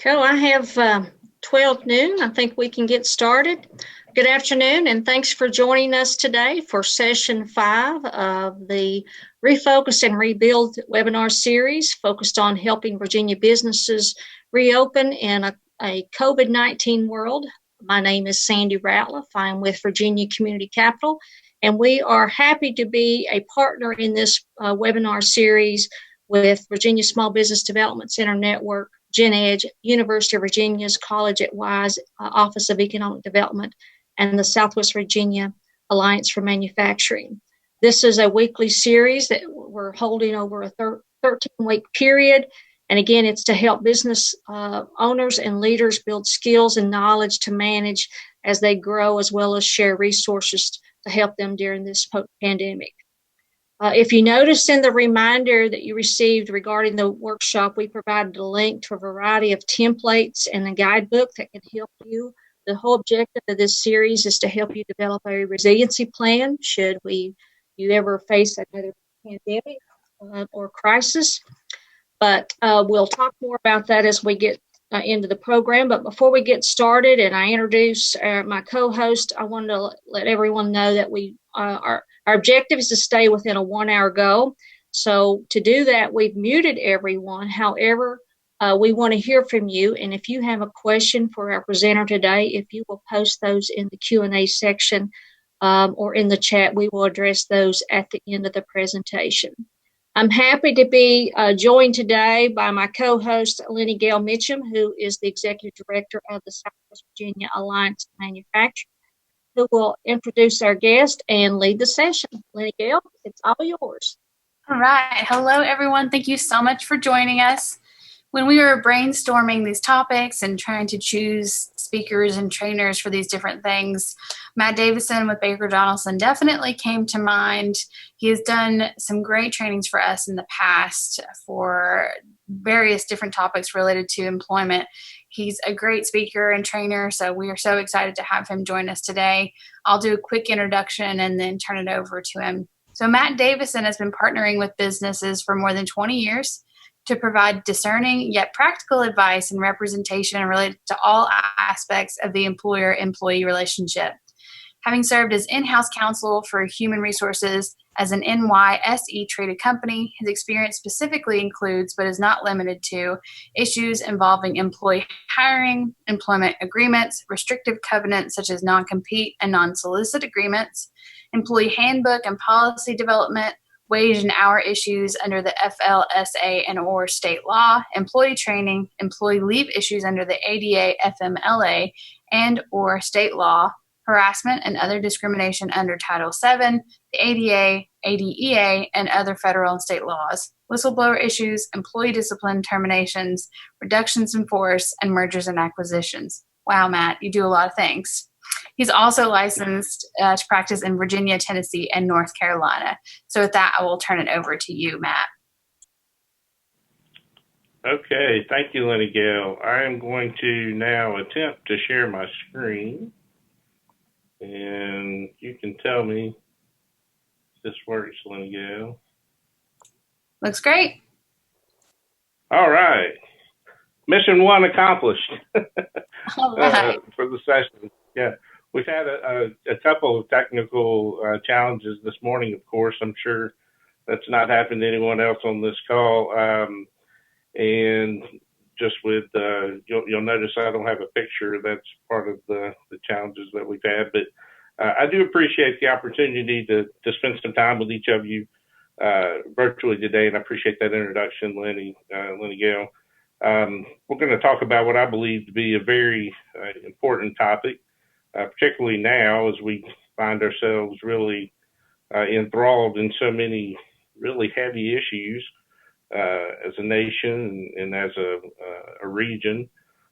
Cool. I have 12 noon. I think we can get started. Good afternoon, and thanks for joining us today for session 5 of the Refocus and Rebuild webinar series focused on helping Virginia businesses reopen in a COVID-19 world. My name is Sandy Ratliff. I'm with Virginia Community Capital, and we are happy to be a partner in this webinar series with Virginia Small Business Development Center Network, GenEdge, University of Virginia's College at Wise Office of Economic Development, and the Southwest Virginia Alliance for Manufacturing. This is a weekly series that we're holding over a 13-week period. And again, it's to help business owners and leaders build skills and knowledge to manage as they grow, as well as share resources to help them during this pandemic. If you noticed in the reminder that you received regarding the workshop, we provided a link to a variety of templates and a guidebook that can help you. The whole objective of this series is to help you develop a resiliency plan should you ever face another pandemic or crisis. But we'll talk more about that as we get into the program. But before we get started and I introduce my co-host, I wanted to let everyone know that our objective is to stay within a 1-hour goal. So to do that, we've muted everyone. However, we want to hear from you. And if you have a question for our presenter today, if you will post those in the Q&A section or in the chat, we will address those at the end of the presentation. I'm happy to be joined today by my co-host, Lenny Gale Mitchum, who is the Executive Director of the Southwest Virginia Alliance of Manufacturing, who will introduce our guest and lead the session. Lenny Gale, it's all yours. All right. Hello, everyone. Thank you so much for joining us. When we were brainstorming these topics and trying to choose speakers and trainers for these different things, Matt Davison with Baker Donaldson definitely came to mind. He has done some great trainings for us in the past for various different topics related to employment. He's a great speaker and trainer, so we are so excited to have him join us today. I'll do a quick introduction and then turn it over to him. So Matt Davison has been partnering with businesses for more than 20 years to provide discerning yet practical advice and representation related to all aspects of the employer-employee relationship. Having served as in-house counsel for human resources as an NYSE-traded company, his experience specifically includes, but is not limited to, issues involving employee hiring, employment agreements, restrictive covenants such as non-compete and non-solicit agreements, employee handbook and policy development, wage and hour issues under the FLSA and or state law, employee training, employee leave issues under the ADA, FMLA, and or state law, harassment and other discrimination under Title VII, the ADA, ADEA, and other federal and state laws, whistleblower issues, employee discipline terminations, reductions in force, and mergers and acquisitions. Wow, Matt, you do a lot of things. He's also licensed to practice in Virginia, Tennessee, and North Carolina. So with that, I will turn it over to you, Matt. Okay, thank you, Lenny Gale. I am going to now attempt to share my screen. And you can tell me if this works, Lenny Gale. Looks great. All right. Mission 1 accomplished. All right. For the session. Yeah. We've had a couple of technical challenges this morning, of course. I'm sure that's not happened to anyone else on this call. And just with, you'll notice I don't have a picture. That's part of the challenges that we've had. But I do appreciate the opportunity to spend some time with each of you virtually today, and I appreciate that introduction, Lenny Gale. We're going to talk about what I believe to be a very important topic, particularly now as we find ourselves really enthralled in so many really heavy issues as a nation and as a region,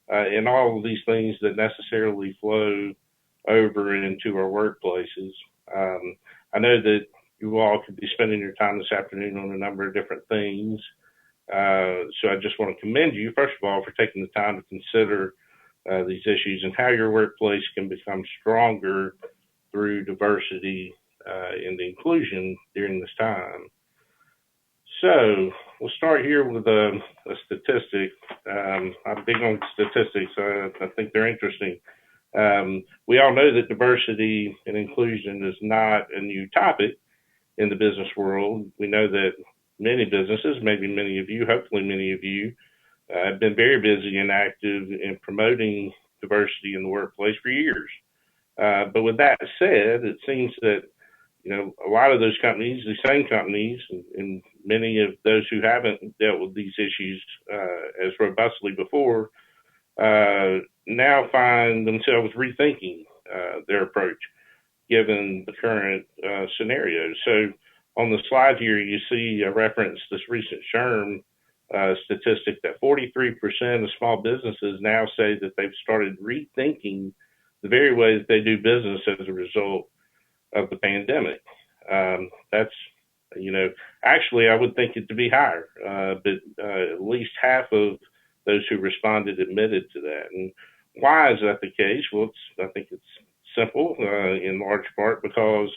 and all of these things that necessarily flow over into our workplaces. I know that you all could be spending your time this afternoon on a number of different things. So I just want to commend you, first of all, for taking the time to consider these issues and how your workplace can become stronger through diversity and inclusion during this time. So we'll start here with a statistic. I'm big on statistics. I think they're interesting. We all know that diversity and inclusion is not a new topic in the business world. We know that many businesses, maybe many of you, hopefully many of you, have been very busy and active in promoting diversity in the workplace for years. But with that said, it seems that a lot of those companies, the same companies, and many of those who haven't dealt with these issues as robustly before, now find themselves rethinking their approach given the current scenario. So on the slide here, you see a reference this recent SHRM statistic that 43% of small businesses now say that they've started rethinking the very way that they do business as a result of the pandemic. That's, actually I would think it to be higher, but at least half of those who responded admitted to that. And why is that the case? Well, I think it's simple in large part because,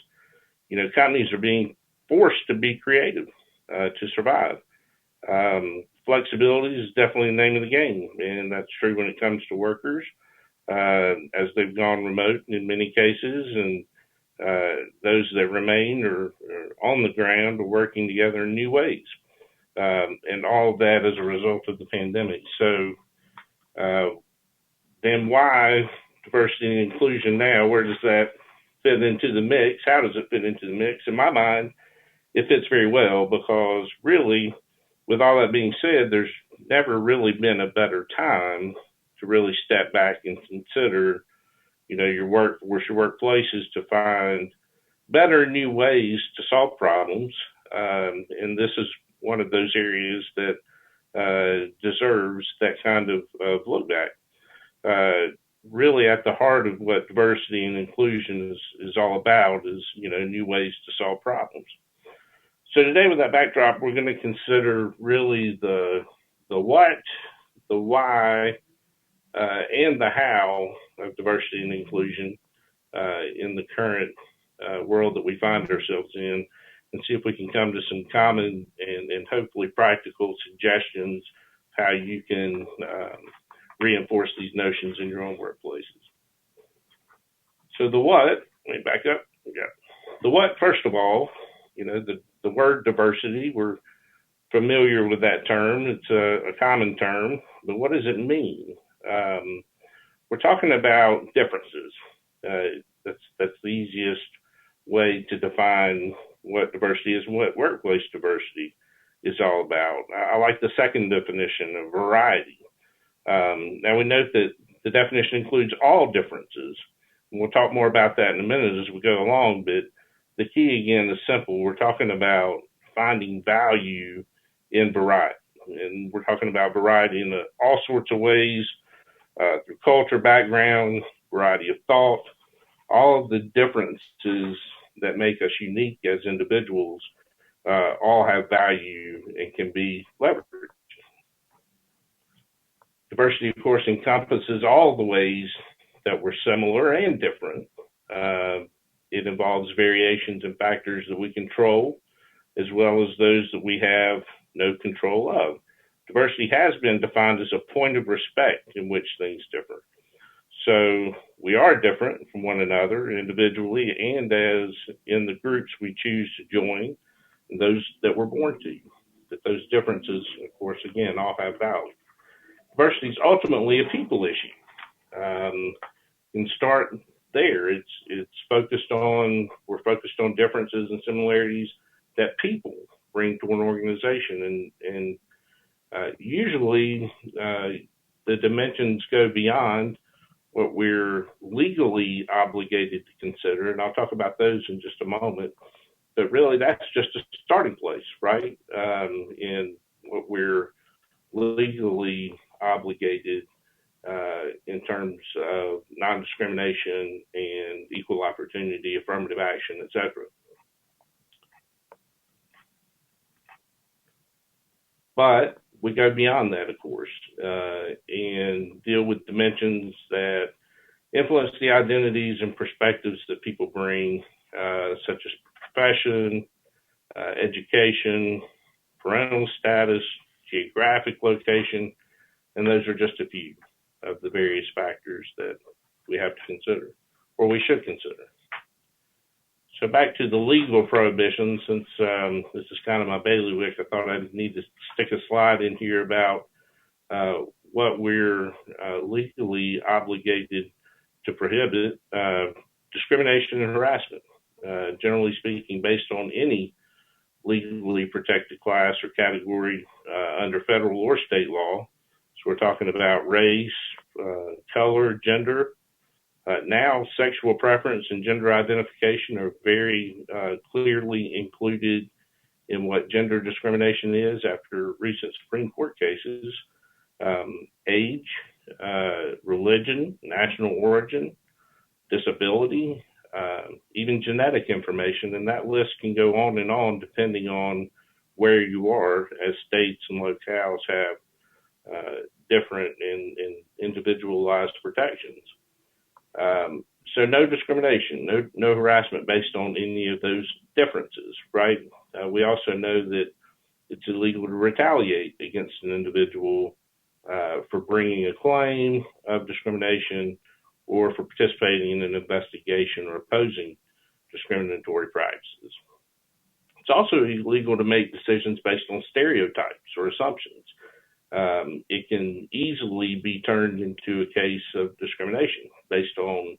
companies are being forced to be creative to survive. Flexibility is definitely the name of the game, and that's true when it comes to workers as they've gone remote in many cases, and those that remain are on the ground or working together in new ways, and all of that as a result of the pandemic. So then why diversity and inclusion now? Where does that fit into the mix? How does it fit into the mix? In my mind, it fits very well because really, with all that being said, there's never really been a better time to really step back and consider, your workplaces to find better new ways to solve problems. And this is one of those areas that deserves that kind of look back. Really at the heart of what diversity and inclusion is all about is, new ways to solve problems. So today with that backdrop, we're going to consider really the what, the why, and the how of diversity and inclusion in the current world that we find ourselves in, and see if we can come to some common and hopefully practical suggestions how you can reinforce these notions in your own workplaces. So the what, let me back up. Yeah. The what, first of all, the word diversity, we're familiar with that term. It's a common term, but what does it mean? We're talking about differences. That's the easiest way to define what diversity is and what workplace diversity is all about. I like the second definition of variety. Now we note that the definition includes all differences, and we'll talk more about that in a minute as we go along, but the key again is simple. We're talking about finding value in variety, and we're talking about variety in all sorts of ways, through culture, background, variety of thought, all of the differences that make us unique as individuals all have value and can be leveraged. Diversity, of course, encompasses all the ways that we're similar and different. It involves variations and factors that we control, as well as those that we have no control of. Diversity has been defined as a point of respect in which things differ. So we are different from one another individually and as in the groups we choose to join, and those that we're born to. But those differences, of course, again, all have value. Diversity is ultimately a people issue. And start there. We're focused on differences and similarities that people bring to an organization. And usually the dimensions go beyond what we're legally obligated to consider, and I'll talk about those in just a moment. But really, that's just a starting place, right? In what we're legally obligated in terms of non-discrimination and equal opportunity, affirmative action, et cetera. But we go beyond that, of course, and deal with dimensions that influence the identities and perspectives that people bring, such as profession, education, parental status, geographic location, and those are just a few of the various factors that we have to consider, or we should consider. So back to the legal prohibitions, since this is kind of my bailiwick, I thought I'd need to stick a slide in here about what we're legally obligated to prohibit: discrimination and harassment, generally speaking, based on any legally protected class or category under federal or state law. So we're talking about race, color, gender. Now, sexual preference and gender identification are very clearly included in what gender discrimination is after recent Supreme Court cases. Age, religion, national origin, disability, even genetic information, and that list can go on depending on where you are, as states and locales have different and individualized protections. So no discrimination, no harassment based on any of those differences, right? We also know that it's illegal to retaliate against an individual for bringing a claim of discrimination or for participating in an investigation or opposing discriminatory practices. It's also illegal to make decisions based on stereotypes or assumptions. It can easily be turned into a case of discrimination based on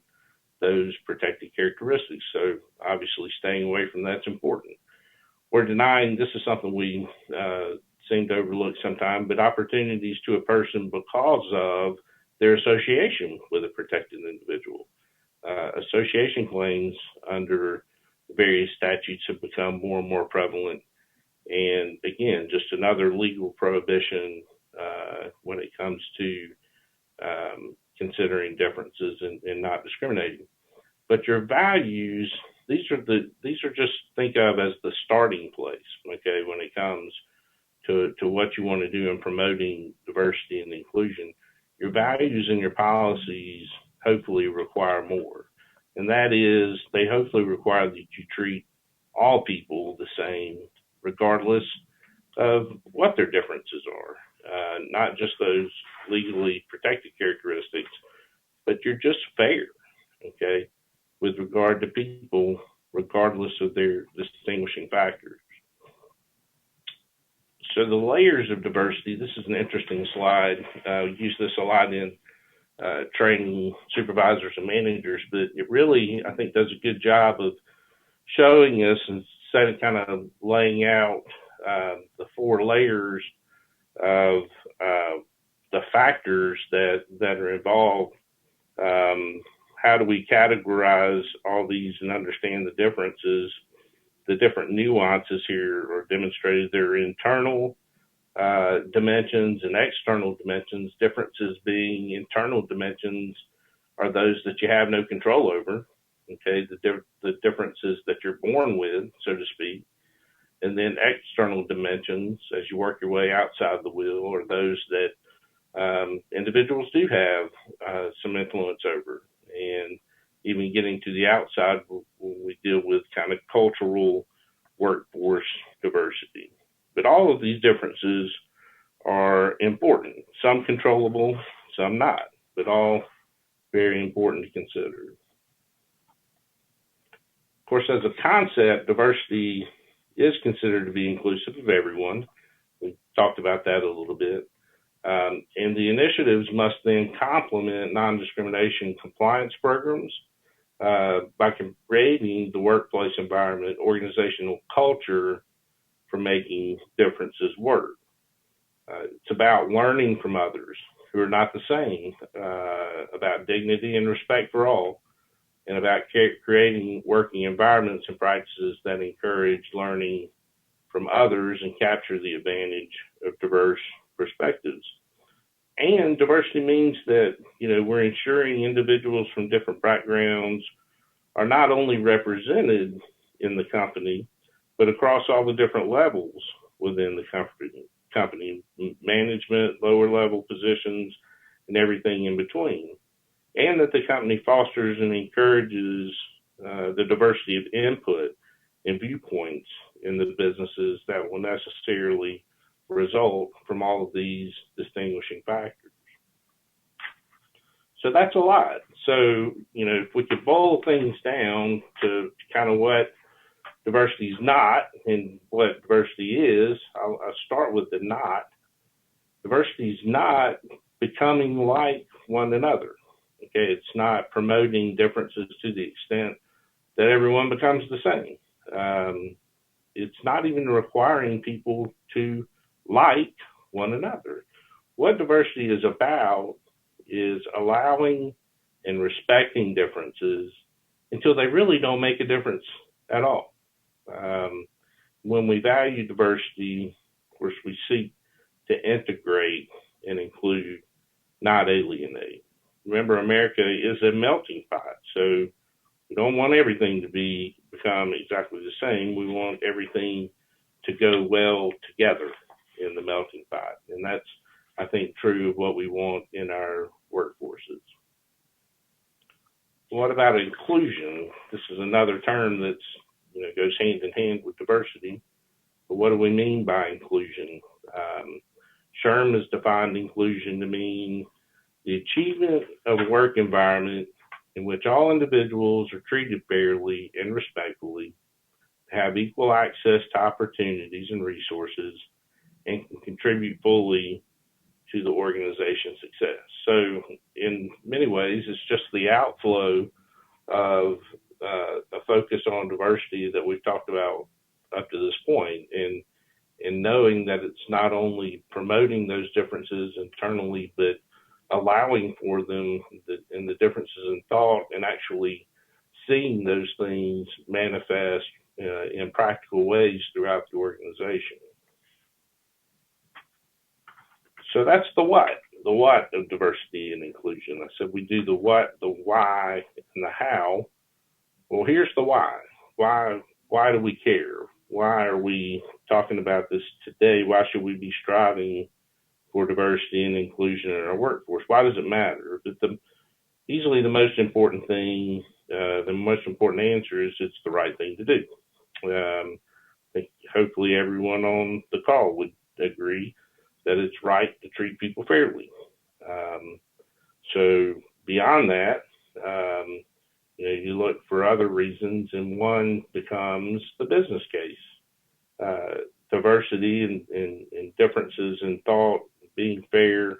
those protected characteristics. So obviously staying away from that's important. We're denying, this is something we seem to overlook sometimes, but opportunities to a person because of their association with a protected individual. Association claims under various statutes have become more and more prevalent. And again, just another legal prohibition when it comes to considering differences and not discriminating. But your values, these are just think of as the starting place, okay, when it comes to what you want to do in promoting diversity and inclusion. Your values and your policies hopefully require more. And that is, they hopefully require that you treat all people the same, regardless of what their differences are. Not just those legally protected characteristics, but you're just fair, okay, with regard to people, regardless of their distinguishing factors. So the layers of diversity, this is an interesting slide. We use this a lot in training supervisors and managers, but it really, I think, does a good job of showing us and kind of laying out the four layers of the factors that are involved. How do we categorize all these and understand the differences? The different nuances here are demonstrated. There are internal dimensions and external dimensions. Differences being internal dimensions are those that you have no control over. Okay, the differences that you're born with, so to speak. And then external dimensions, as you work your way outside the wheel, are those that individuals do have some influence over. And even getting to the outside, when we deal with kind of cultural workforce diversity. But all of these differences are important. Some controllable, some not, but all very important to consider. Of course, as a concept, diversity is considered to be inclusive of everyone. We talked about that a little bit. And the initiatives must then complement non-discrimination compliance programs by creating the workplace environment, organizational culture for making differences work. It's about learning from others who are not the same, about dignity and respect for all, and about creating working environments and practices that encourage learning from others and capture the advantage of diverse perspectives. And diversity means that, we're ensuring individuals from different backgrounds are not only represented in the company, but across all the different levels within the company, management, lower level positions, and everything in between. And that the company fosters and encourages the diversity of input and viewpoints in the businesses that will necessarily result from all of these distinguishing factors. So that's a lot. So, if we could boil things down to kind of what diversity is not and what diversity is, I'll start with the not. Diversity is not becoming like one another. Okay, it's not promoting differences to the extent that everyone becomes the same. It's not even requiring people to like one another. What diversity is about is allowing and respecting differences until they really don't make a difference at all. When we value diversity, of course, we seek to integrate and include, not alienate. Remember, America is a melting pot, so we don't want everything to become exactly the same. We want everything to go well together in the melting pot, and that's, I think, true of what we want in our workforces. What about inclusion? This is another term that's goes hand in hand with diversity. But what do we mean by inclusion? SHRM has defined inclusion to mean the achievement of a work environment in which all individuals are treated fairly and respectfully, have equal access to opportunities and resources, and can contribute fully to the organization's success. So in many ways, it's just the outflow of a focus on diversity that we've talked about up to this point, and knowing that it's not only promoting those differences internally, but allowing for them and the differences in thought, and actually seeing those things manifest in practical ways throughout the organization. So that's the what of diversity and inclusion. I said we do the what, the why, and the how. Well, here's the why. Why do we care? Why are we talking about this today? Why should we be striving for diversity and inclusion in our workforce? Why does it matter? But easily the most important thing, the most important answer is it's the right thing to do. I think hopefully everyone on the call would agree that it's right to treat people fairly. So beyond that, you look for other reasons, and one becomes the business case. Diversity and differences in thought, being fair,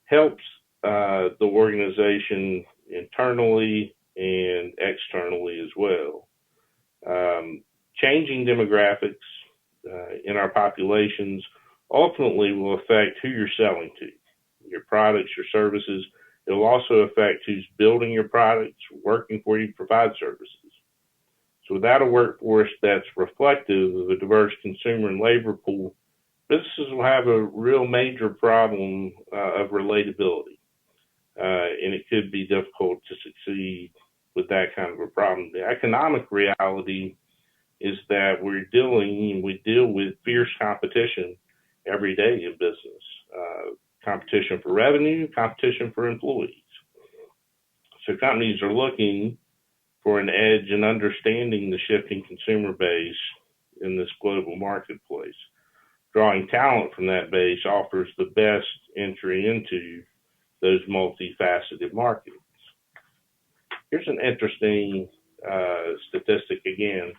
helps the organization internally and externally as well. Changing demographics in our populations ultimately will affect who you're selling to, your products, your services. It will also affect who's building your products, working for you to provide services. So without a workforce that's reflective of a diverse consumer and labor pool, businesses will have a real major problem of relatability. And it could be difficult to succeed with that kind of a problem. The economic reality is that we deal with fierce competition every day in business. Competition for revenue, competition for employees. So companies are looking for an edge in understanding the shifting consumer base in this global marketplace. Drawing talent from that base offers the best entry into those multifaceted markets. Here's an interesting statistic again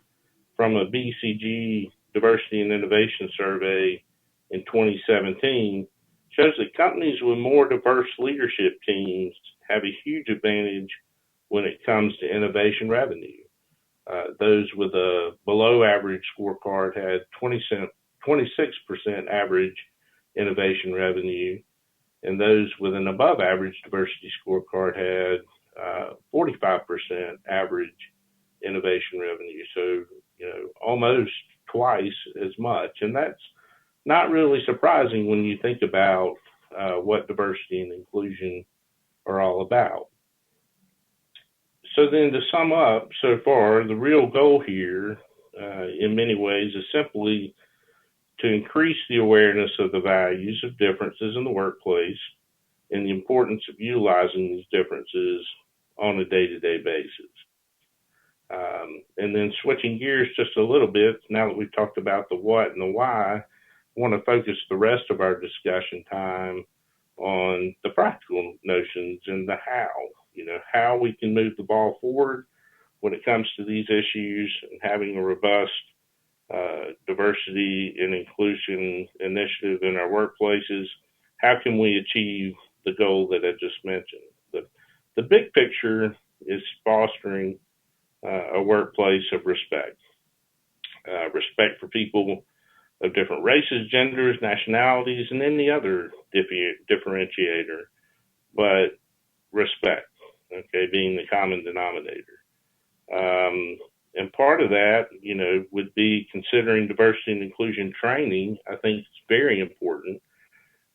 from a BCG Diversity and Innovation Survey in 2017. Shows that companies with more diverse leadership teams have a huge advantage when it comes to innovation revenue. Those with a below average scorecard had 26% average innovation revenue, and those with an above average diversity scorecard had 45% average innovation revenue. So, almost twice as much. And that's not really surprising when you think about what diversity and inclusion are all about. So then, to sum up so far, the real goal here in many ways is simply to increase the awareness of the values of differences in the workplace and the importance of utilizing these differences on a day-to-day basis. And then switching gears just a little bit, now that we've talked about the what and the why, I want to focus the rest of our discussion time on the practical notions and the how we can move the ball forward when it comes to these issues and having a robust diversity and inclusion initiative in our workplaces. How can we achieve the goal that I just mentioned? The big picture is fostering a workplace of respect. Respect for people of different races, genders, nationalities, and any other differentiator, but respect, being the common denominator. And part of that, would be considering diversity and inclusion training. I think it's very important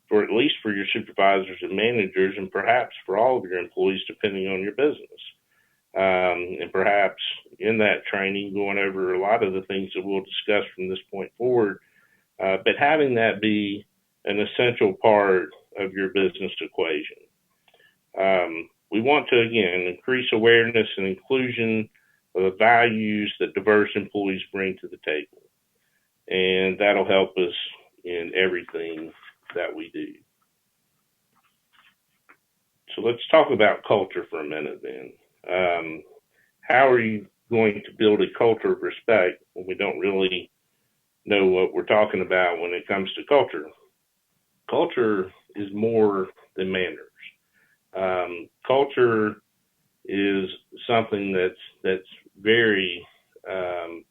for at least for your supervisors and managers, and perhaps for all of your employees, depending on your business. And perhaps in that training, going over a lot of the things that we'll discuss from this point forward, but having that be an essential part of your business equation. We want to, again, increase awareness and inclusion of the values that diverse employees bring to the table. And that'll help us in everything that we do. So let's talk about culture for a minute then. How are you going to build a culture of respect when we don't really know what we're talking about when it comes to culture? Culture is more than manners. Culture is something that's very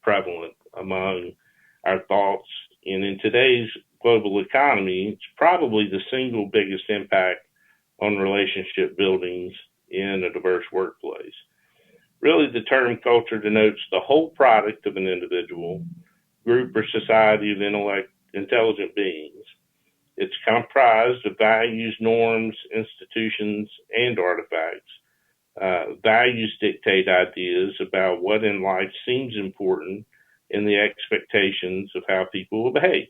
prevalent among our thoughts. And in today's global economy, it's probably the single biggest impact on relationship buildings in a diverse workplace. Really, the term culture denotes the whole product of an individual, group, or society of intelligent beings. It's comprised of values, norms, institutions, and artifacts. Values dictate ideas about what in life seems important and the expectations of how people will behave.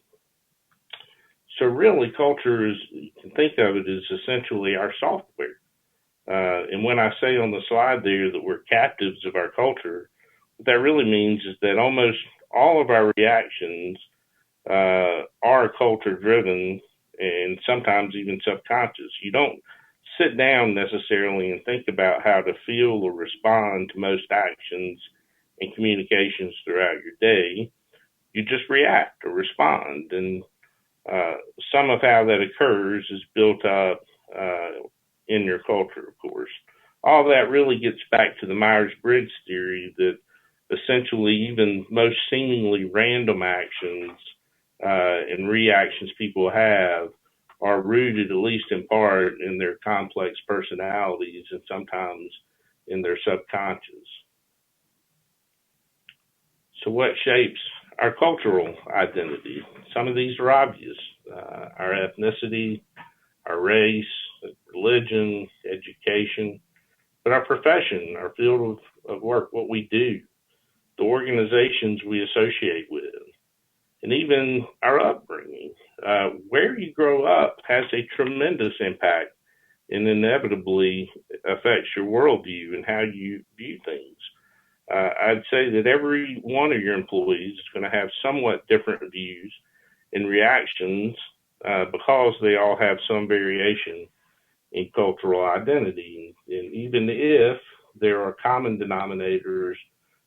So really, culture is, you can think of it as essentially our software. And when I say on the slide there that we're captives of our culture, what that really means is that almost all of our reactions are culture driven and sometimes even subconscious. You don't sit down necessarily and think about how to feel or respond to most actions and communications throughout your day. You just react or respond. And some of how that occurs is built up in your culture, of course. All that really gets back to the Myers-Briggs theory that essentially even most seemingly random actions and reactions people have are rooted, at least in part, in their complex personalities and sometimes in their subconscious. So what shapes our cultural identity? Some of these are obvious. Our ethnicity, our race, religion, education, but our profession, our field of work, what we do, the organizations we associate with, and even our upbringing. Where you grow up has a tremendous impact and inevitably affects your worldview and how you view things. I'd say that every one of your employees is going to have somewhat different views and reactions because they all have some variation in cultural identity. And even if there are common denominators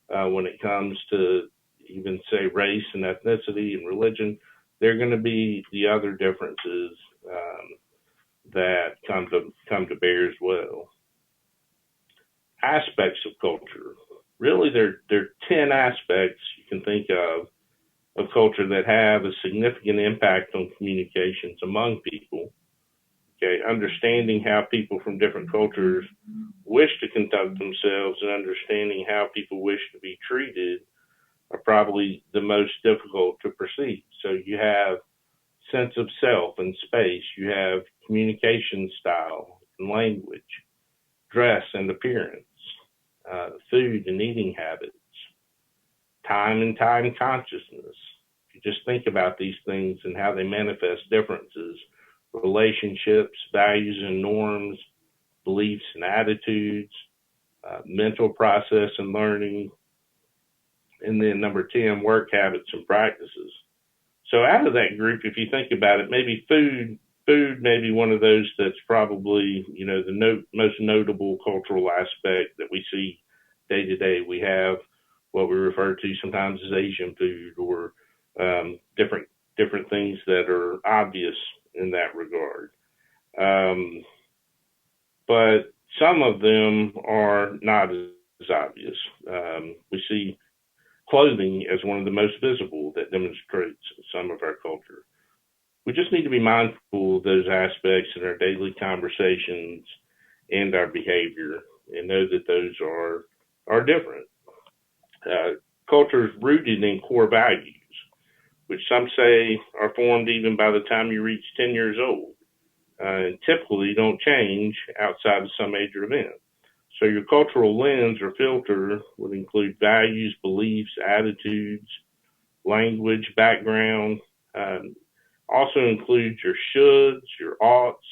when it comes to even say race and ethnicity and religion, there are going to be the other differences that come to bear as well. Aspects of culture. really there are 10 aspects you can think of culture that have a significant impact on communications among people. Okay, understanding how people from different cultures wish to conduct themselves and understanding how people wish to be treated are probably the most difficult to perceive. So you have sense of self and space, you have communication style and language, dress and appearance, food and eating habits, time and time consciousness. If you just think about these things and how they manifest differences, relationships, values and norms, beliefs and attitudes, mental process and learning, and then number 10, work habits and practices. So out of that group, if you think about it, maybe food may be one of those that's probably, the most notable cultural aspect that we see day to day. We have what we refer to sometimes as Asian food or different things that are obvious in that regard. But some of them are not as obvious. We see clothing as one of the most visible that demonstrates some of our culture. We just need to be mindful of those aspects in our daily conversations and our behavior and know that those are different. Culture is rooted in core values, which some say are formed even by the time you reach 10 years old, and typically don't change outside of some major event. So your cultural lens or filter would include values, beliefs, attitudes, language, background. Also includes your shoulds, your oughts,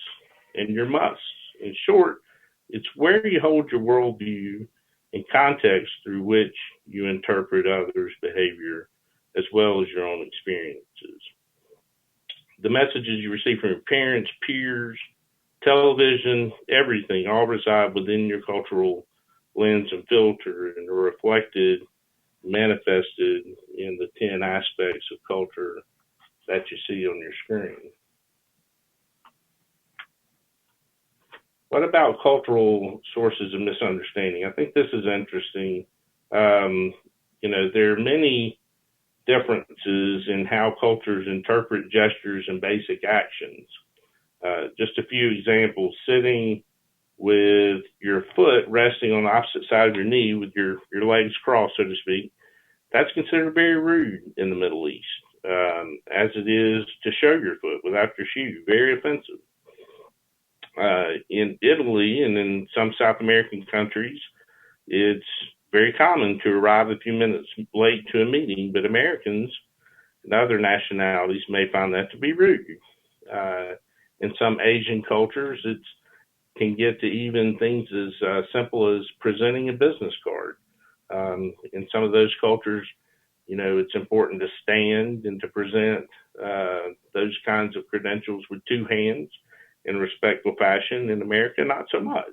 and your musts. In short, it's where you hold your worldview and context through which you interpret others' behavior as well as your own experiences. The messages you receive from your parents, peers, television, everything, all reside within your cultural lens and filter and are reflected, manifested in the 10 aspects of culture that you see on your screen. What about cultural sources of misunderstanding? I think this is interesting. There are many differences in how cultures interpret gestures and basic actions. Just a few examples: sitting with your foot resting on the opposite side of your knee with your legs crossed, so to speak, that's considered very rude in the Middle East, as it is to show your foot without your shoe, very offensive. In Italy and in some South American countries, it's very common to arrive a few minutes late to a meeting, but Americans and other nationalities may find that to be rude. In some Asian cultures, it can get to even things as simple as presenting a business card. In some of those cultures, it's important to stand and to present those kinds of credentials with two hands in a respectful fashion. In America, not so much.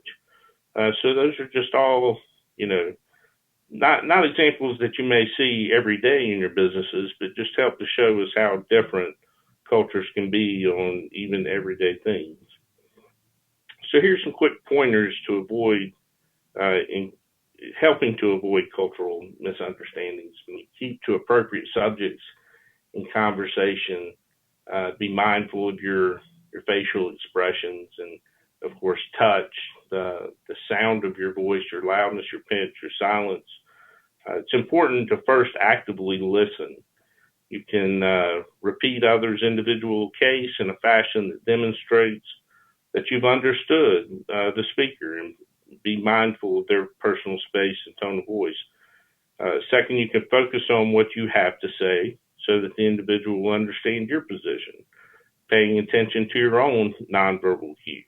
So those are just all, not examples that you may see every day in your businesses, but just help to show us how different cultures can be on even everyday things. So here's some quick pointers to avoid in helping to avoid cultural misunderstandings. Keep to appropriate subjects in conversation. Be mindful of your facial expressions and, of course, touch, the sound of your voice, your loudness, your pitch, your silence. It's important to first actively listen. You can repeat others' individual case in a fashion that demonstrates that you've understood the speaker and be mindful of their personal space and tone of voice. Second, you can focus on what you have to say so that the individual will understand your position, paying attention to your own nonverbal cues.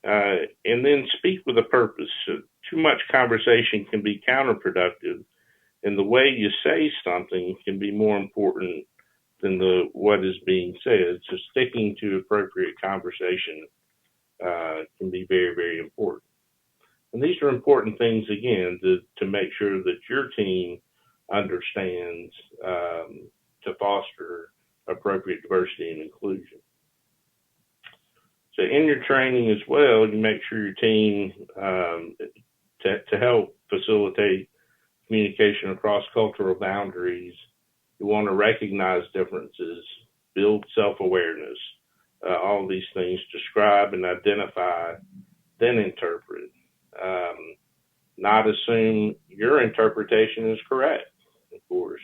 And then speak with a purpose. So too much conversation can be counterproductive, and the way you say something can be more important than what is being said. So sticking to appropriate conversation can be very, very important. And these are important things, again, to make sure that your team understands to foster appropriate diversity and inclusion. So in your training as well, you make sure your team, to help facilitate communication across cultural boundaries. You want to recognize differences, build self-awareness, all these things, describe and identify, then interpret. Not assume your interpretation is correct, of course.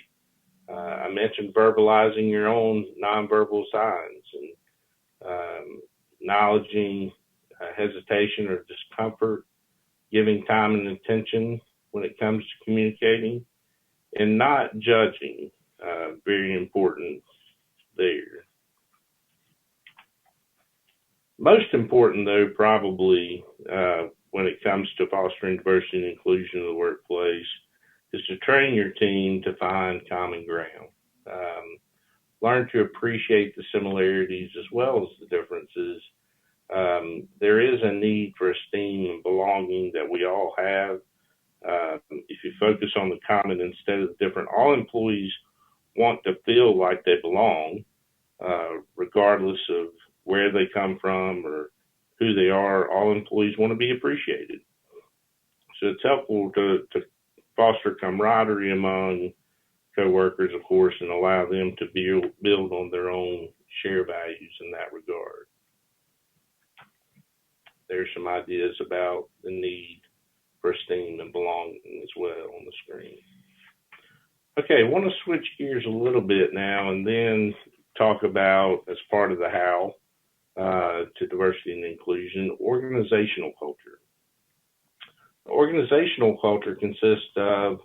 I mentioned verbalizing your own nonverbal signs and acknowledging hesitation or discomfort, giving time and attention when it comes to communicating, and not judging. Very important there. Most important, though, probably when it comes to fostering diversity and inclusion in the workplace, is to train your team to find common ground. Learn to appreciate the similarities as well as the differences. There is a need for esteem and belonging that we all have. If you focus on the common instead of the different, all employees want to feel like they belong, regardless of where they come from or who they are. All employees want to be appreciated. So it's helpful to foster camaraderie among coworkers, of course, and allow them to build on their own shared values in that regard. There's some ideas about the need for esteem and belonging as well on the screen. Okay, I want to switch gears a little bit now and then talk about, as part of the how to diversity and inclusion, organizational culture. Organizational culture consists of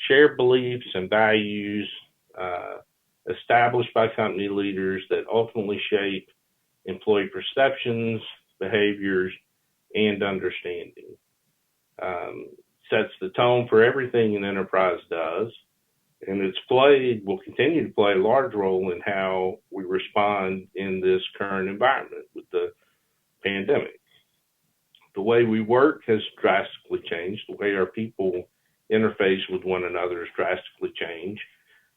shared beliefs and values established by company leaders that ultimately shape employee perceptions, behaviors, and understanding. Sets the tone for everything an enterprise does, and will continue to play a large role in how we respond in this current environment with the pandemic. The way we work has drastically changed. The way our people interface with one another has drastically changed.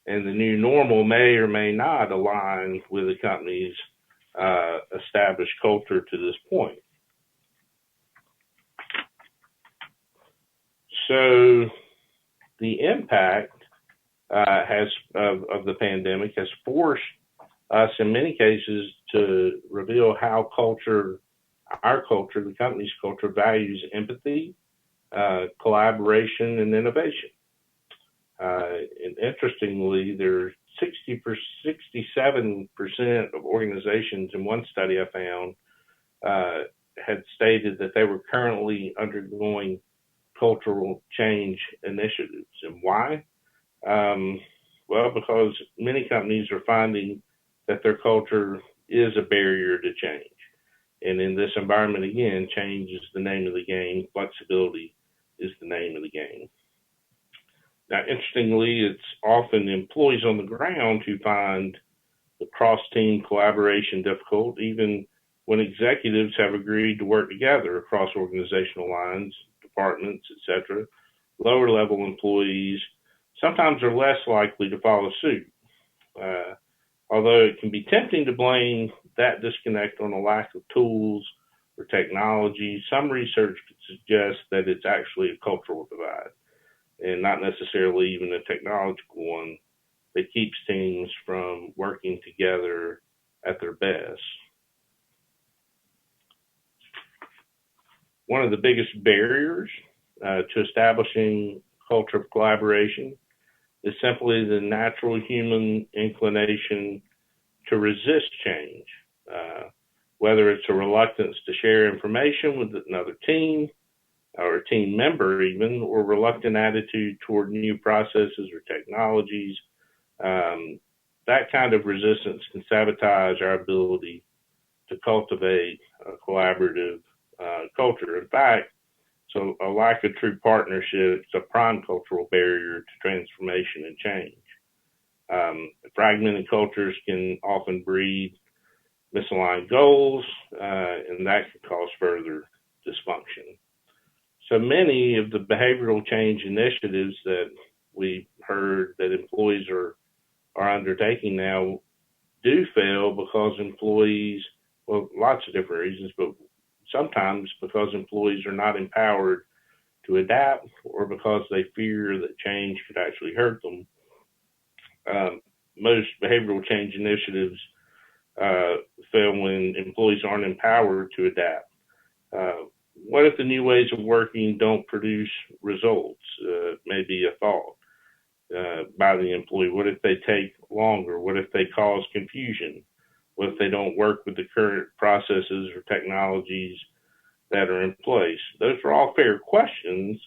And the new normal may or may not align with the company's established culture to this point. So the impact of the pandemic has forced us in many cases to reveal how our culture, the company's culture, values empathy, collaboration, and innovation. And interestingly, there's 67% of organizations in one study I found had stated that they were currently undergoing cultural change initiatives. And why? Well, because many companies are finding that their culture is a barrier to change. And in this environment, again, change is the name of the game. Flexibility is the name of the game. Now, interestingly, it's often employees on the ground who find the cross-team collaboration difficult, even when executives have agreed to work together across organizational lines, departments, etc. Lower-level employees sometimes are less likely to follow suit. Although it can be tempting to blame that disconnect on a lack of tools or technology, some research could suggest that it's actually a cultural divide and not necessarily even a technological one that keeps teams from working together at their best. One of the biggest barriers to establishing culture of collaboration is simply the natural human inclination to resist change, whether it's a reluctance to share information with another team or a team member even, or reluctant attitude toward new processes or technologies. That kind of resistance can sabotage our ability to cultivate a collaborative culture. In fact, so a lack of true partnership is a prime cultural barrier to transformation and change. Fragmented cultures can often breed misaligned goals, and that can cause further dysfunction. So many of the behavioral change initiatives that we heard that employees are undertaking now do fail because employees, well, lots of different reasons, but sometimes because employees are not empowered to adapt or because they fear that change could actually hurt them. Most behavioral change initiatives fail when employees aren't empowered to adapt. What if the new ways of working don't produce results? Maybe a thought by the employee. What if they take longer? What if they cause confusion? What if they don't work with the current processes or technologies that are in place? Those are all fair questions,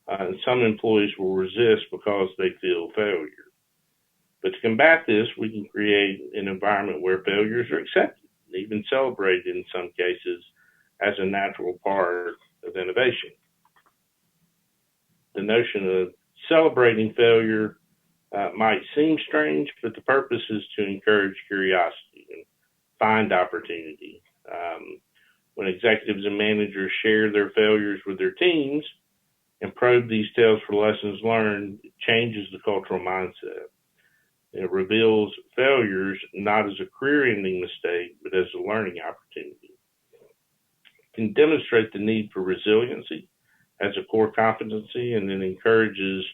and some employees will resist because they feel failure. But to combat this, we can create an environment where failures are accepted, even celebrated in some cases as a natural part of innovation. The notion of celebrating failure might seem strange, but the purpose is to encourage curiosity and find opportunity. When executives and managers share their failures with their teams and probe these tales for lessons learned, it changes the cultural mindset. It reveals failures not as a career-ending mistake, but as a learning opportunity. It can demonstrate the need for resiliency as a core competency, and it encourages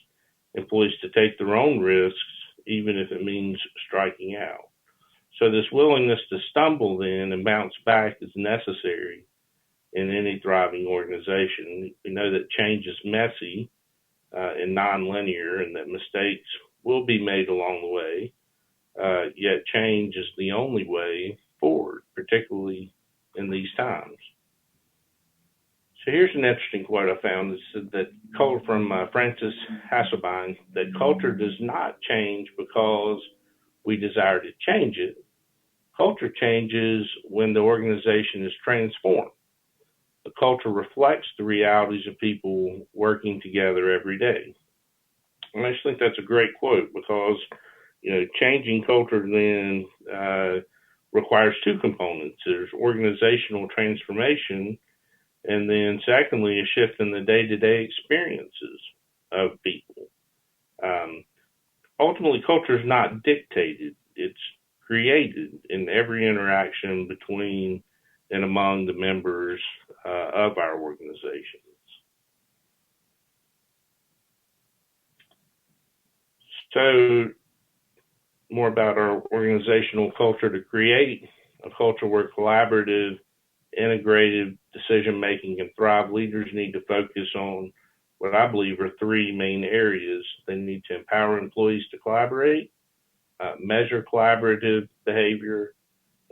employees to take their own risks, even if it means striking out. So this willingness to stumble then and bounce back is necessary in any thriving organization. We know that change is messy and nonlinear, and that mistakes will be made along the way, yet change is the only way forward, particularly in these times. So here's an interesting quote I found. It said that from Francis Hasselbein, that culture does not change because we desire to change it. Culture changes when the organization is transformed. The culture reflects the realities of people working together every day. And I just think that's a great quote because, changing culture then requires two components. There's organizational transformation, and then secondly, a shift in the day-to-day experiences of people. Ultimately, culture is not dictated. It's created in every interaction between and among the members of our organizations. So, more about our organizational culture. To create a culture where collaborative, integrative decision-making can thrive, leaders need to focus on what I believe are three main areas. They need to empower employees to collaborate, measure collaborative behavior,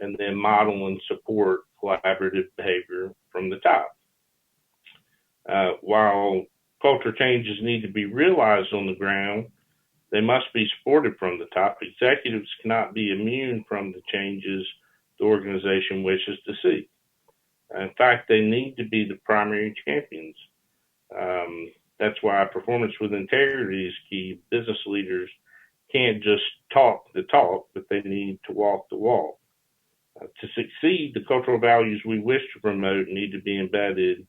and then model and support collaborative behavior from the top. While culture changes need to be realized on the ground, they must be supported from the top. Executives cannot be immune from the changes the organization wishes to see. In fact, they need to be the primary champions. That's why performance with integrity is key. Business leaders can't just talk the talk, but they need to walk the walk. To succeed, the cultural values we wish to promote need to be embedded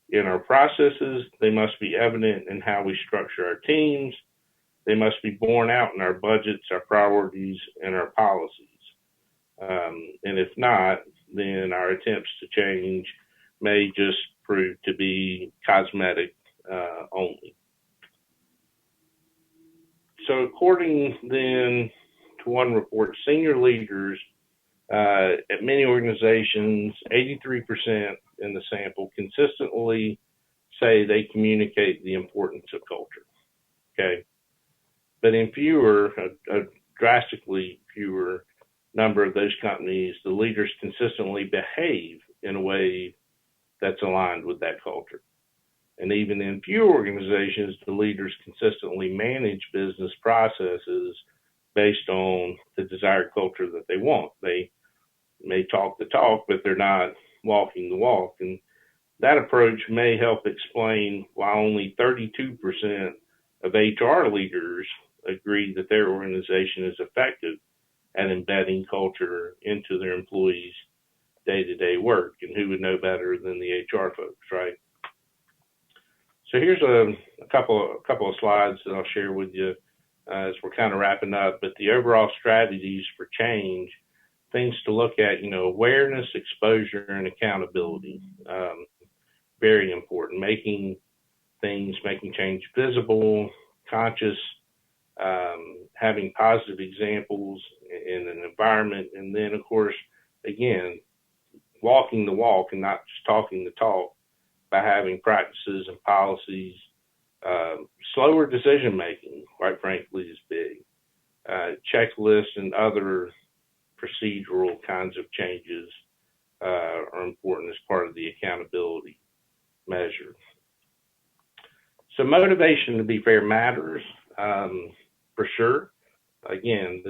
in our processes. They must be evident in how we structure our teams. They must be borne out in our budgets, our priorities, and our policies. And if not, then our attempts to change may just prove to be cosmetic only. So according then to one report, senior leaders at many organizations, 83% in the sample, consistently say they communicate the importance of culture. Okay. But in a drastically fewer number of those companies, the leaders consistently behave in a way that's aligned with that culture. And even in few organizations, the leaders consistently manage business processes based on the desired culture that they want. They may talk the talk, but they're not walking the walk. And that approach may help explain why only 32% of HR leaders agree that their organization is effective at embedding culture into their employees' day-to-day work. And who would know better than the HR folks, right? So here's a couple of slides that I'll share with you as we're kind of wrapping up. But the overall strategies for change, things to look at, awareness, exposure, and accountability. Very important. Making things, making change visible, conscious, having positive examples in an environment, and then, of course, again, walking the walk and not just talking the talk by having practices and policies. Slower decision making, quite frankly, is big. Checklists and other procedural kinds of changes are important as part of the accountability measure. So motivation, to be fair, matters for sure. Again,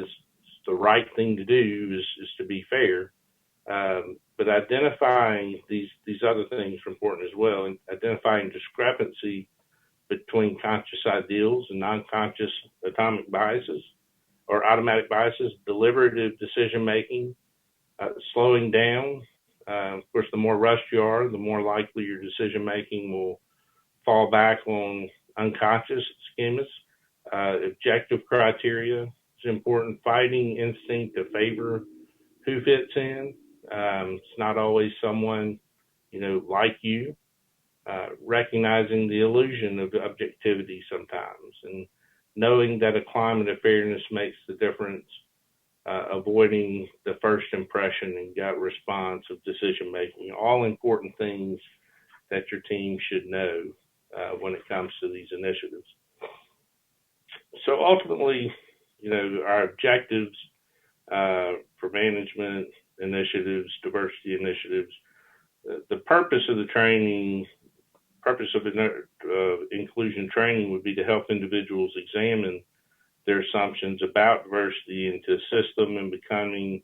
the right thing to do is to be fair. But identifying these other things are important as well, and identifying discrepancy between conscious ideals and non-conscious atomic biases or automatic biases, deliberative decision making, slowing down. Of course, the more rushed you are, the more likely your decision making will fall back on unconscious schemas. Objective criteria is important. Fighting instinct to favor who fits in. It's not always someone, like you. Recognizing the illusion of objectivity sometimes, and knowing that a climate of fairness makes the difference. Avoiding the first impression and gut response of decision making. All important things that your team should know when it comes to these initiatives. So ultimately, our objectives for management initiatives, diversity initiatives, the purpose of the training, inclusion training would be to help individuals examine their assumptions about diversity and to assist them in becoming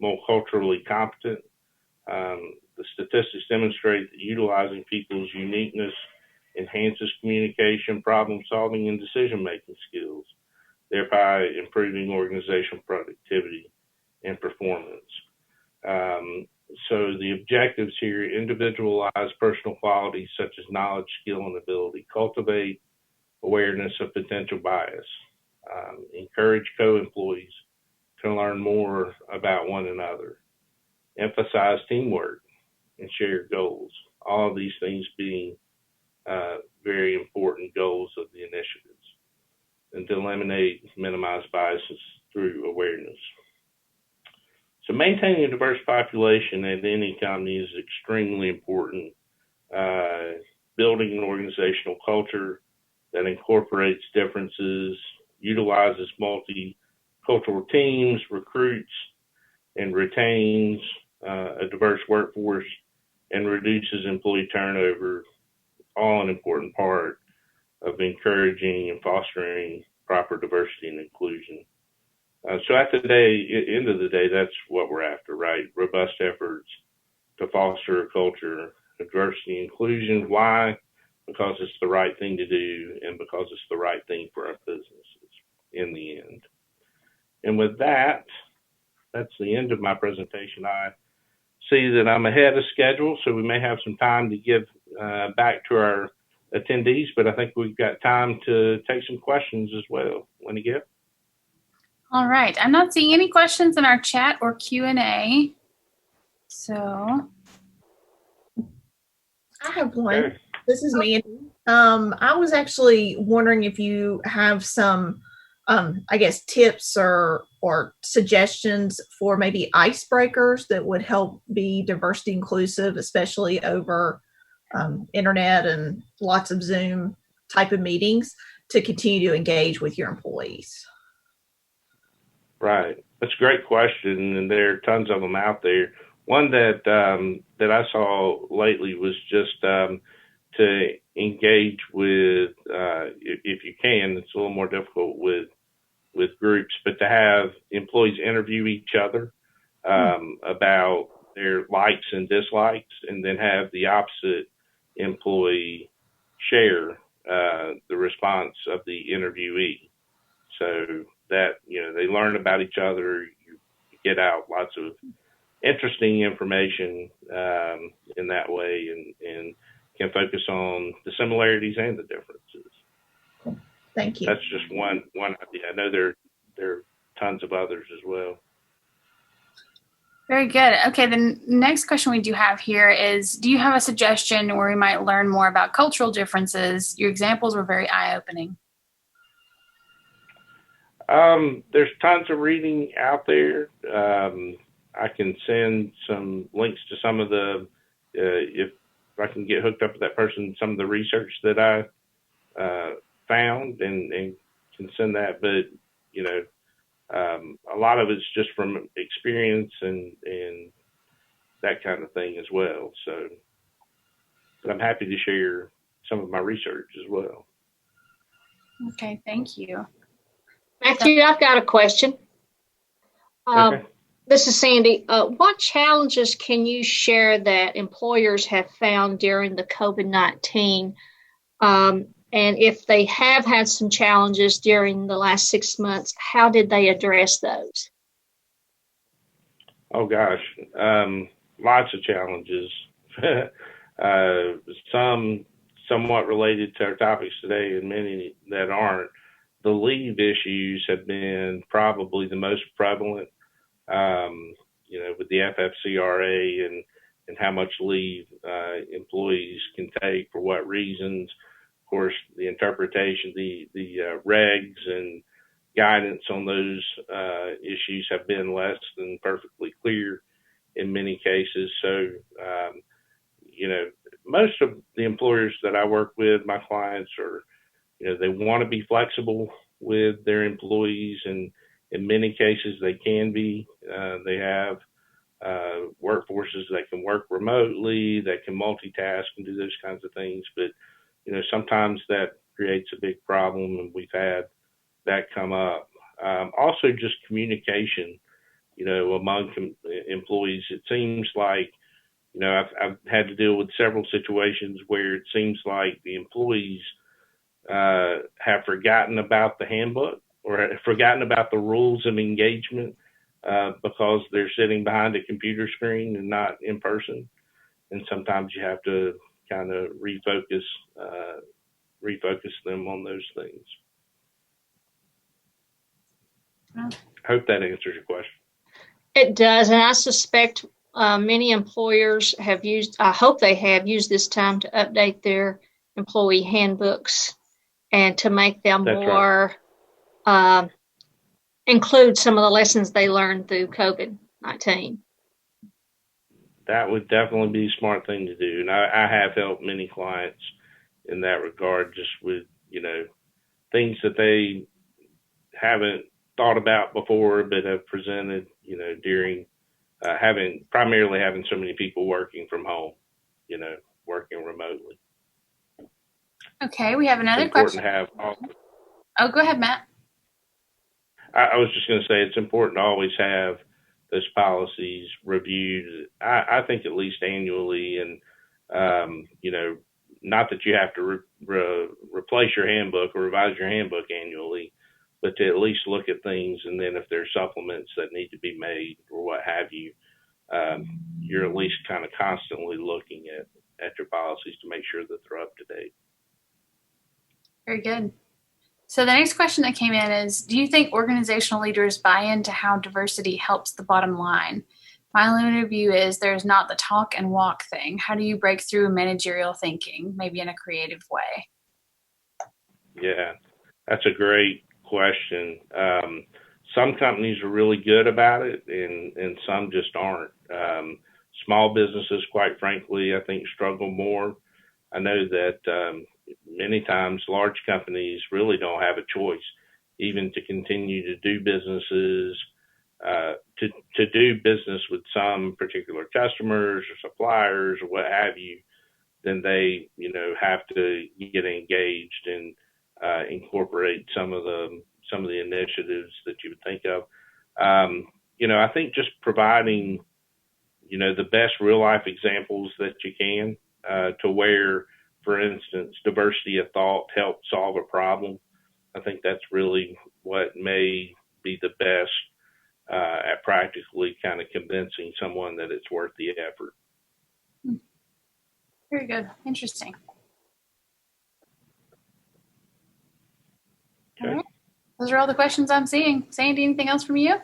more culturally competent. The statistics demonstrate that utilizing people's uniqueness enhances communication, problem solving, and decision making skills, thereby improving organizational productivity and performance. So the objectives here: individualize personal qualities such as knowledge, skill, and ability, cultivate awareness of potential bias, encourage co-employees to learn more about one another, emphasize teamwork and shared goals. All of these things being very important goals of the initiatives, and to eliminate, minimize biases through awareness. So maintaining a diverse population at any company is extremely important. Building an organizational culture that incorporates differences, utilizes multicultural teams, recruits and retains a diverse workforce, and reduces employee turnover, all an important part of encouraging and fostering proper diversity and inclusion. So at the end of the day, that's what we're after, right? Robust efforts to foster a culture of diversity and inclusion. Why? Because it's the right thing to do, and because it's the right thing for our businesses in the end. And with that, that's the end of my presentation. I see that I'm ahead of schedule, so we may have some time to give back to our attendees, but I think we've got time to take some questions as well. Want to give? All right. I'm not seeing any questions in our chat or Q&A. So I have one. Okay. This is Mandy. I was actually wondering if you have some, tips or suggestions for maybe icebreakers that would help be diversity inclusive, especially over internet and lots of Zoom type of meetings, to continue to engage with your employees. Right. That's a great question, and there are tons of them out there. One that I saw lately was just to engage with, if you can, it's a little more difficult with groups, but to have employees interview each other about their likes and dislikes, and then have the opposite employee share the response of the interviewee. So that, they learn about each other, you get out lots of interesting information in that way, and can focus on the similarities and the differences. Thank you. That's just one idea. I know there are tons of others as well. Very good. Okay, the next question we do have here is, do you have a suggestion where we might learn more about cultural differences? Your examples were very eye-opening. There's tons of reading out there. I can send some links to some of the, if I can get hooked up with that person, some of the research that I found and can send that. But, you know, a lot of it's just from experience and that kind of thing as well. So, but I'm happy to share some of my research as well. Okay, thank you. Matthew, I've got a question. Okay. This is Sandy. What challenges can you share that employers have found during the COVID-19? And if they have had some challenges during the last 6 months, how did they address those? Oh gosh, lots of challenges. Some somewhat related to our topics today, and many that aren't. The leave issues have been probably the most prevalent. You know, with the FFCRA and how much leave employees can take for what reasons. Of course, the interpretation, the regs and guidance on those issues have been less than perfectly clear in many cases. So, you know, most of the employers that I work with, my clients are, you know, they want to be flexible with their employees, and in many cases they can be. They have workforces that can work remotely, that can multitask and do those kinds of things. But, you know, sometimes that creates a big problem, and we've had that come up. Also, just communication, you know, among employees. It seems like, you know, I've had to deal with several situations where it seems like the employees have forgotten about the handbook or have forgotten about the rules of engagement because they're sitting behind a computer screen and not in person. And sometimes you have to kind of refocus them on those things. Hope that answers your question. It does, and I suspect many employers have used, I hope they have used this time to update their employee handbooks and to make them That's more, include some of the lessons they learned through COVID-19. That would definitely be a smart thing to do. And I have helped many clients in that regard, just with, you know, things that they haven't thought about before, but have presented, you know, during primarily having so many people working from home, you know, working remotely. Okay, we have another It's important question. to have. Oh, go ahead, Matt. I was just going to say it's important to always have those policies reviewed. I think at least annually, and you know, not that you have to replace your handbook or revise your handbook annually, but to at least look at things, and then if there's supplements that need to be made or what have you, you're at least kind of constantly looking at your policies to make sure that they're up to date. Very good. So the next question that came in is, do you think organizational leaders buy into how diversity helps the bottom line? My limited view is there's not the talk and walk thing. How do you break through managerial thinking, maybe in a creative way? Yeah, that's a great question. Some companies are really good about it, and some just aren't. Small businesses, quite frankly, I think struggle more. I know that many times large companies really don't have a choice, even to continue to do businesses, to do business with some particular customers or suppliers or what have you. Then they, you know, have to get engaged and incorporate some of the initiatives that you would think of. You know, I think just providing, you know, the best real life examples that you can to where, for instance, diversity of thought helped solve a problem. I think that's really what may be the best at practically kind of convincing someone that it's worth the effort. Very good. Interesting. Okay. All right. Those are all the questions I'm seeing. Sandy, anything else from you?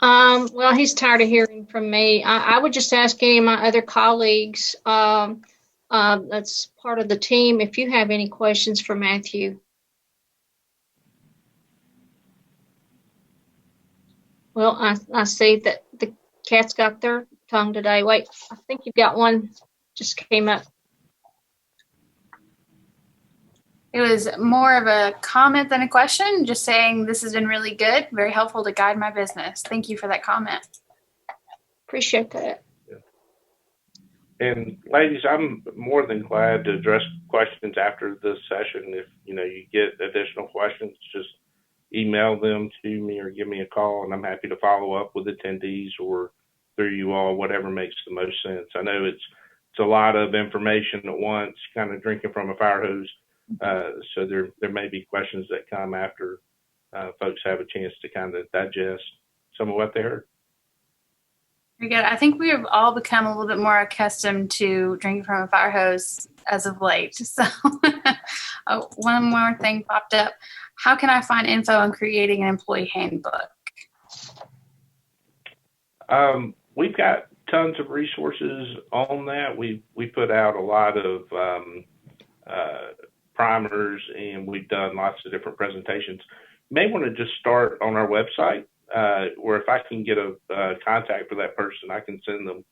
Well, he's tired of hearing from me. I would just ask any of my other colleagues, that's part of the team, if you have any questions for Matthew. Well, I see that the cat's got their tongue today. Wait, I think you've got one just came up. It was more of a comment than a question, just saying this has been really good, very helpful to guide my business. Thank you for that comment. Appreciate that. And ladies, I'm more than glad to address questions after this session. If you get additional questions, just email them to me or give me a call, and I'm happy to follow up with attendees or through you all, whatever makes the most sense. I know it's a lot of information at once, kind of drinking from a fire hose. So there may be questions that come after folks have a chance to kind of digest some of what they heard. Very good. I think we have all become a little bit more accustomed to drinking from a fire hose as of late. So one more thing popped up. How can I find info on creating an employee handbook? We've got tons of resources on that. We put out a lot of primers, and we've done lots of different presentations. You may want to just start on our website, where if I can get a contact for that person, I can send them,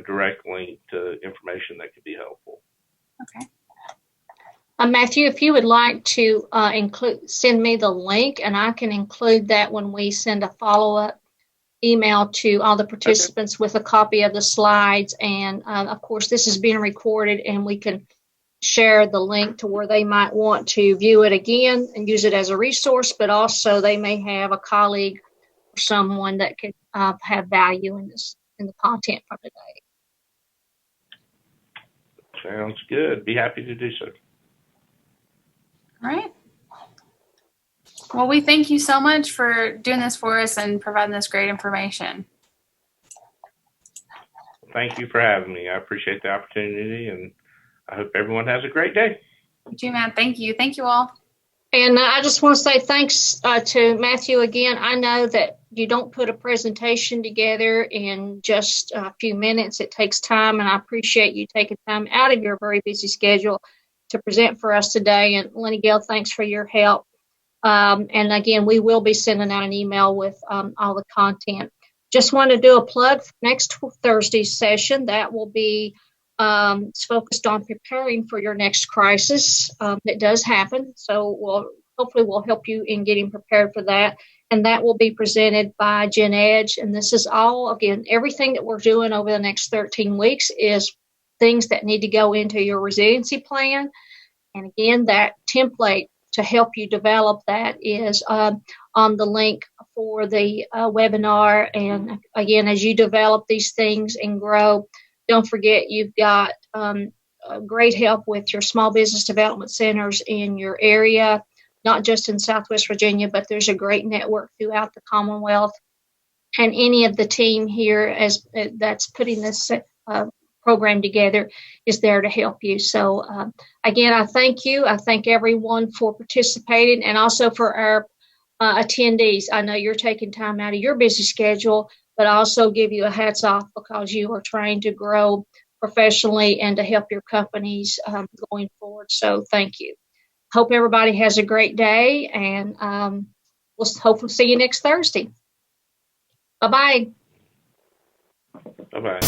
direct link to information that could be helpful. Okay. Matthew, if you would like to send me the link, and I can include that when we send a follow-up email to all the participants. Okay. With a copy of the slides. And of course, this is being recorded, and we can share the link to where they might want to view it again and use it as a resource, but also they may have a colleague or someone that could have value in the content from today. Sounds good. Be happy to do so. All right. Well, we thank you so much for doing this for us and providing this great information. Thank you for having me. I appreciate the opportunity, and I hope everyone has a great day. You too, Matt. Thank you. Thank you all. And I just want to say thanks to Matthew again. I know that you don't put a presentation together in just a few minutes. It takes time, and I appreciate you taking time out of your very busy schedule to present for us today. And Lenny Gale, thanks for your help. And again, we will be sending out an email with all the content. Just want to do a plug for next Thursday's session. That will be it's focused on preparing for your next crisis. It does happen, so hopefully we'll help you in getting prepared for that. And that will be presented by Gen Edge. And this is all, again, everything that we're doing over the next 13 weeks is things that need to go into your resiliency plan. And again, that template to help you develop that is on the link for the webinar. And again, as you develop these things and grow, don't forget you've got great help with your small business development centers in your area, not just in Southwest Virginia, but there's a great network throughout the Commonwealth. And any of the team here that's putting this program together is there to help you. So again, I thank you. I thank everyone for participating, and also for our attendees. I know you're taking time out of your busy schedule, but I also give you a hats off because you are trying to grow professionally and to help your companies going forward. So thank you. Hope everybody has a great day, and we'll hopefully see you next Thursday. Bye-bye. Bye-bye.